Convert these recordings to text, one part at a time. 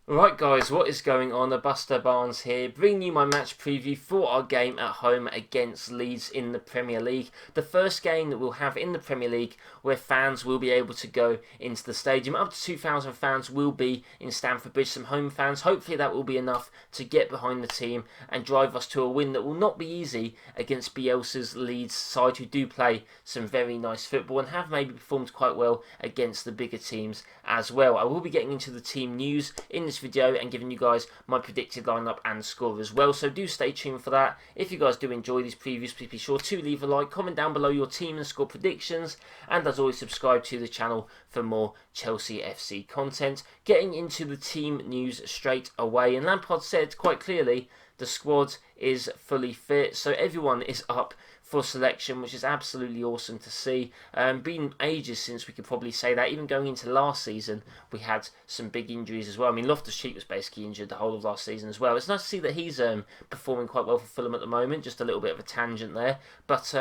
Right guys, what is going on? BusterBarnes here, bringing you my match preview for our game at home against Leeds in the Premier League. The first game that we'll have in the Premier League where fans will be able to go into the stadium. Up to 2,000 fans will be in Stamford Bridge, some home fans. Hopefully that will be enough to get behind the team and drive us to a win that will not be easy against Bielsa's Leeds side, who do play some very nice football and have maybe performed quite well against the bigger teams as well. I will be getting into the team news in this video and giving you guys my predicted lineup and score as well, so do stay tuned for that. If you guys do enjoy these previews, please be sure to leave a like, comment down below your team and score predictions, and as always subscribe to the channel for more Chelsea FC content. Getting into the team news straight away, and Lampard said quite clearly the squad is fully fit, so everyone is up for selection, which is absolutely awesome to see. Been ages since we could probably say that. Even going into last season, we had some big injuries as well. I mean, Loftus-Cheek was basically injured the whole of last season as well. It's nice to see that he's performing quite well for Fulham at the moment. Just a little bit of a tangent there, but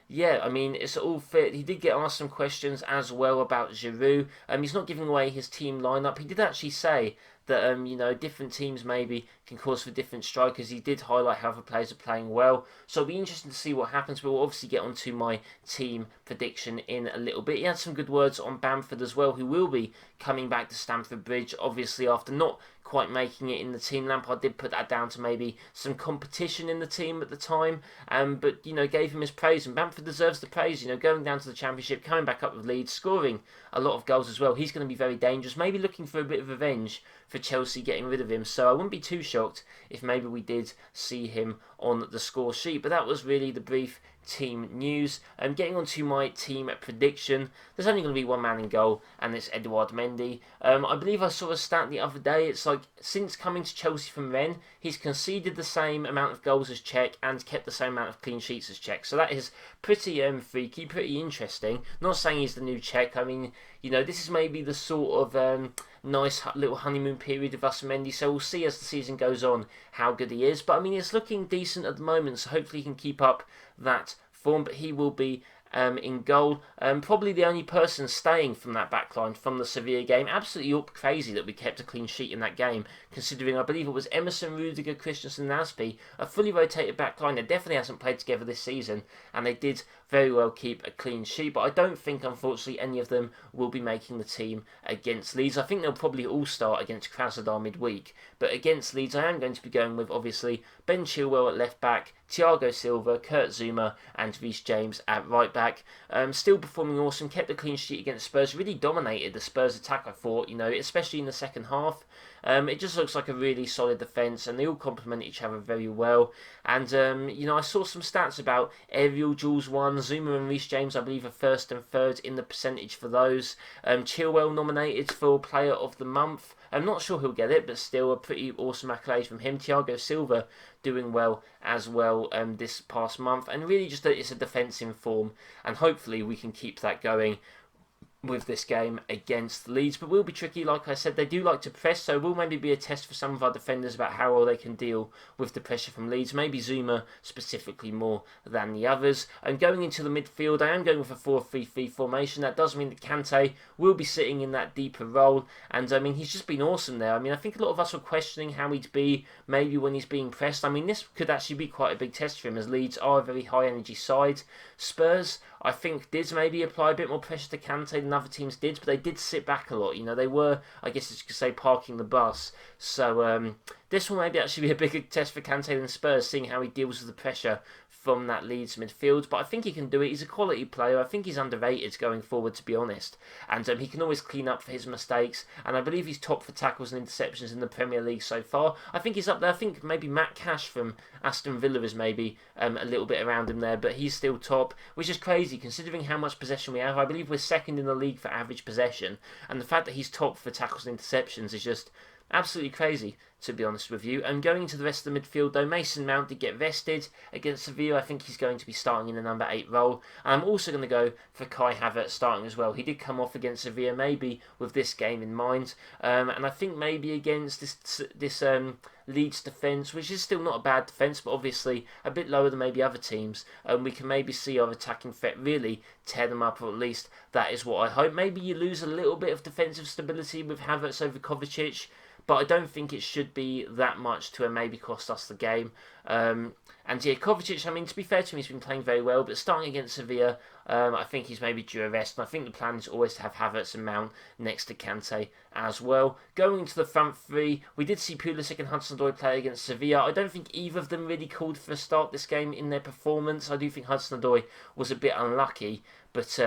yeah, I mean, it's all fit. He did get asked some questions as well about Giroud. He's not giving away his team lineup. He did actually say that different teams maybe can cause for different strikers. He did highlight how other players are playing well, so it'll be interesting to see what happens. But we'll obviously get onto my team prediction in a little bit. He had some good words on Bamford as well, who will be coming back to Stamford Bridge, obviously after not quite making it in the team. Lampard did put that down to maybe some competition in the team at the time, but gave him his praise, and Bamford deserves the praise. Going down to the Championship, coming back up with Leeds, scoring a lot of goals as well. He's going to be very dangerous, maybe looking for a bit of revenge for Chelsea getting rid of him, so I wouldn't be too shocked if maybe we did see him on the score sheet. But that was really the brief team news. Getting on to my team prediction, there's only going to be one man in goal, and it's Edouard Mendy. I believe I saw a stat the other day. It's like, since coming to Chelsea from Rennes, he's conceded the same amount of goals as Cech and kept the same amount of clean sheets as Cech. So that is pretty freaky, pretty interesting. Not saying he's the new Cech. I mean, this is maybe the sort of nice little honeymoon period of us and Mendy, so we'll see as the season goes on how good he is. But I mean, it's looking decent at the moment, so hopefully he can keep up that form. But he will be in goal. Probably the only person staying from that backline from the Sevilla game. Absolutely crazy that we kept a clean sheet in that game, considering I believe it was Emerson, Rudiger, Christensen and Aspie, a fully rotated backline that definitely hasn't played together this season, and they did very well keep a clean sheet. But I don't think, unfortunately, any of them will be making the team against Leeds. I think they'll probably all start against Krasnodar midweek, but against Leeds I am going to be going with, obviously, Ben Chilwell at left back, Thiago Silva, Kurt Zouma and Reece James at right back. Still performing awesome, kept a clean sheet against Spurs, really dominated the Spurs attack, I thought, especially in the second half. It just looks like a really solid defence, and they all complement each other very well. And I saw some stats about aerial duels won. Zouma and Reece James, I believe, are first and third in the percentage for those. Chilwell nominated for Player of the Month. I'm not sure he'll get it, but still a pretty awesome accolade from him. Thiago Silva doing well as well this past month, and really just it's a defence in form, and hopefully we can keep that going with this game against Leeds. But will be tricky, like I said. They do like to press, so will maybe be a test for some of our defenders about how well they can deal with the pressure from Leeds. Maybe Zouma specifically more than the others. And going into the midfield, I am going with a 4-3-3 formation. That does mean that Kante will be sitting in that deeper role, and I mean, he's just been awesome there. I mean, I think a lot of us were questioning how he'd be maybe when he's being pressed. I mean, this could actually be quite a big test for him, as Leeds are a very high energy side. Spurs, I think, did maybe apply a bit more pressure to Kante than other teams did, but they did sit back a lot. They were, I guess you could say, parking the bus. So this will maybe actually be a bigger test for Kante than Spurs, seeing how he deals with the pressure from that Leeds midfield. But I think he can do it. He's a quality player. I think he's underrated going forward, to be honest. And he can always clean up for his mistakes. And I believe he's top for tackles and interceptions in the Premier League so far. I think he's up there. I think maybe Matt Cash from Aston Villa is maybe a little bit around him there, but he's still top, which is crazy considering how much possession we have. I believe we're second in the league for average possession, and the fact that he's top for tackles and interceptions is just absolutely crazy to be honest with you. And going into the rest of the midfield though, Mason Mount did get rested against Sevilla. I think he's going to be starting in the number 8 role. And I'm also going to go for Kai Havertz starting as well. He did come off against Sevilla, maybe with this game in mind. And I think maybe against this Leeds defence, which is still not a bad defence, but obviously a bit lower than maybe other teams, we can maybe see our attacking threat really tear them up, or at least that is what I hope. Maybe you lose a little bit of defensive stability with Havertz over Kovacic, but I don't think it should be that much to maybe cost us the game. And yeah, Kovacic, I mean, to be fair to him, he's been playing very well, but starting against Sevilla, I think he's maybe due a rest, and I think the plan is always to have Havertz and Mount next to Kante as well. Going into the front three, we did see Pulisic and Hudson-Odoi play against Sevilla. I don't think either of them really called for a start this game in their performance. I do think Hudson-Odoi was a bit unlucky, but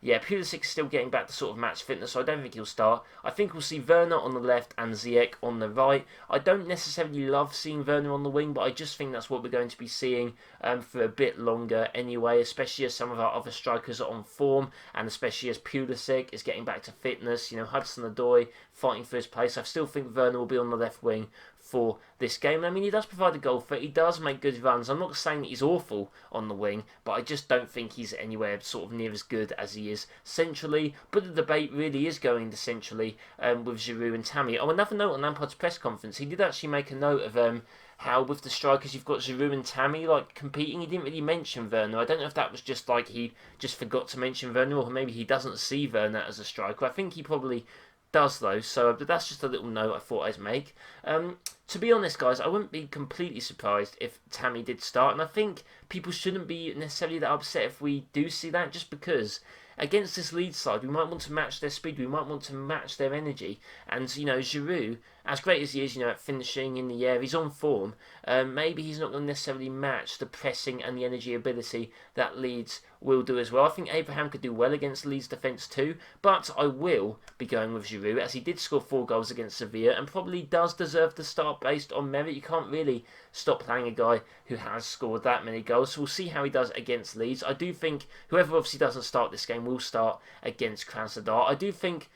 yeah, Pulisic is still getting back to sort of match fitness, so I don't think he'll start. I think we'll see Werner on the left and Ziyech on the right. I don't necessarily love seeing Werner on the wing, but I just think that's what we're going to be seeing for a bit longer anyway, especially as some of our other strikers are on form, and especially as Pulisic is getting back to fitness. You know, Hudson-Odoi fighting for his place. I still think Werner will be on the left wing for this game. I mean, he does provide a goal threat. He does make good runs. I'm not saying that he's awful on the wing, but I just don't think he's anywhere sort of near as good as he is centrally. But the debate really is going to centrally with Giroud and Tammy. Oh, another note on Lampard's press conference. He did actually make a note of how with the strikers you've got Giroud and Tammy like competing. He didn't really mention Werner. I don't know if that was just like he just forgot to mention Werner, or maybe he doesn't see Werner as a striker. I think he probably does though, so that's just a little note I thought I'd make. To be honest, guys, I wouldn't be completely surprised if Tammy did start, and I think people shouldn't be necessarily that upset if we do see that, just because against this Leeds side, we might want to match their speed, we might want to match their energy, and, you know, Giroud, as great as he is, you know, at finishing in the air, he's on form, maybe he's not going to necessarily match the pressing and the energy ability that Leeds will do as well. I think Abraham could do well against Leeds' defence too, but I will be going with Giroud, as he did score 4 goals against Sevilla, and probably does deserve the start based on merit. You can't really stop playing a guy who has scored that many goals, so we'll see how he does against Leeds. I do think whoever obviously doesn't start this game will start against Krasnodar. I do think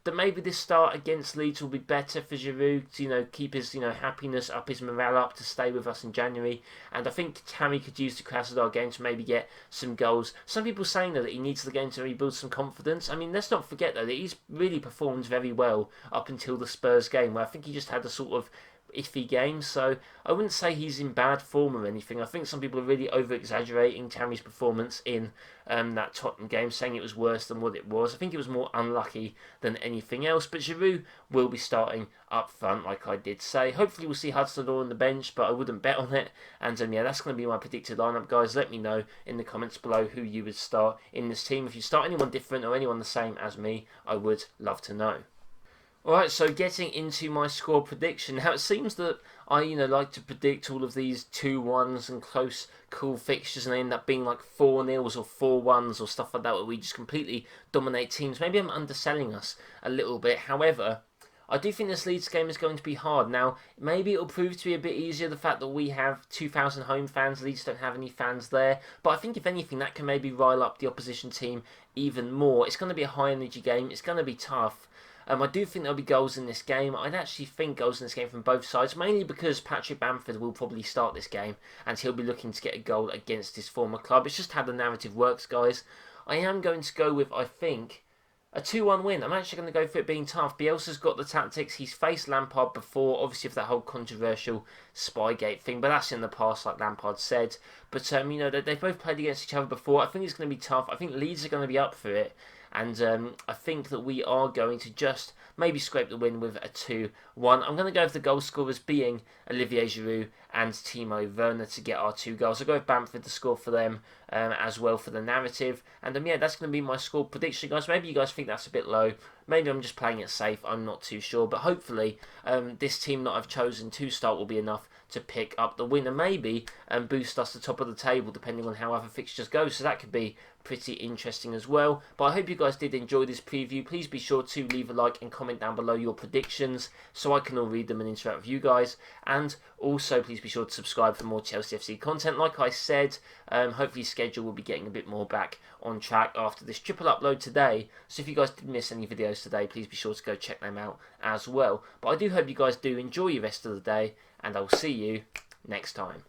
that maybe this start against Leeds will be better for Giroud to, you know, keep his, you know, happiness up, his morale up, to stay with us in January. And I think Tammy could use the Krasnodar game to maybe get some goals. Some people saying though that he needs the game to rebuild some confidence. I mean, let's not forget though that he's really performed very well up until the Spurs game, where I think he just had a sort of iffy game, so I wouldn't say he's in bad form or anything. I think some people are really over-exaggerating Tammy's performance in that Tottenham game, saying it was worse than what it was. I think it was more unlucky than anything else, but Giroud will be starting up front, like I did say. Hopefully we'll see Hudson-Odoi on the bench, but I wouldn't bet on it. And yeah, that's going to be my predicted lineup, guys. Let me know in the comments below who you would start in this team. If you start anyone different or anyone the same as me, I would love to know. Alright, so getting into my score prediction. Now, it seems that I, like to predict all of these 2-1s and close, cool fixtures, and they end up being like 4-0s or 4-1s or stuff like that, where we just completely dominate teams. Maybe I'm underselling us a little bit. However, I do think this Leeds game is going to be hard. Now, maybe it'll prove to be a bit easier, the fact that we have 2,000 home fans. Leeds don't have any fans there. But I think, if anything, that can maybe rile up the opposition team even more. It's going to be a high-energy game. It's going to be tough. I do think there'll be goals in this game. I'd actually think goals in this game from both sides, mainly because Patrick Bamford will probably start this game, and he'll be looking to get a goal against his former club. It's just how the narrative works, guys. I am going to go with, I think, a 2-1 win. I'm actually going to go for it being tough. Bielsa's got the tactics. He's faced Lampard before, obviously, with that whole controversial Spygate thing, but that's in the past, like Lampard said. But, they've both played against each other before. I think it's going to be tough. I think Leeds are going to be up for it. And I think that we are going to just maybe scrape the win with a 2-1. I'm going to go with the goal scorers being Olivier Giroud and Timo Werner to get our 2 goals. I'll go with Bamford to score for them as well for the narrative. And yeah, that's going to be my score prediction, guys. Maybe you guys think that's a bit low. Maybe I'm just playing it safe. I'm not too sure. But hopefully this team that I've chosen to start will be enough to pick up the win and maybe boost us to the top of the table, depending on how other fixtures go. So that could be pretty interesting as well. But I hope you guys did enjoy this preview. Please be sure to leave a like and comment down below your predictions so I can all read them and interact with you guys. And also, please be sure to subscribe for more Chelsea FC content. Like I said, hopefully schedule will be getting a bit more back on track after this triple upload today. So if you guys did miss any videos, videos today, please be sure to go check them out as well. But I do hope you guys do enjoy your rest of the day, and I'll see you next time.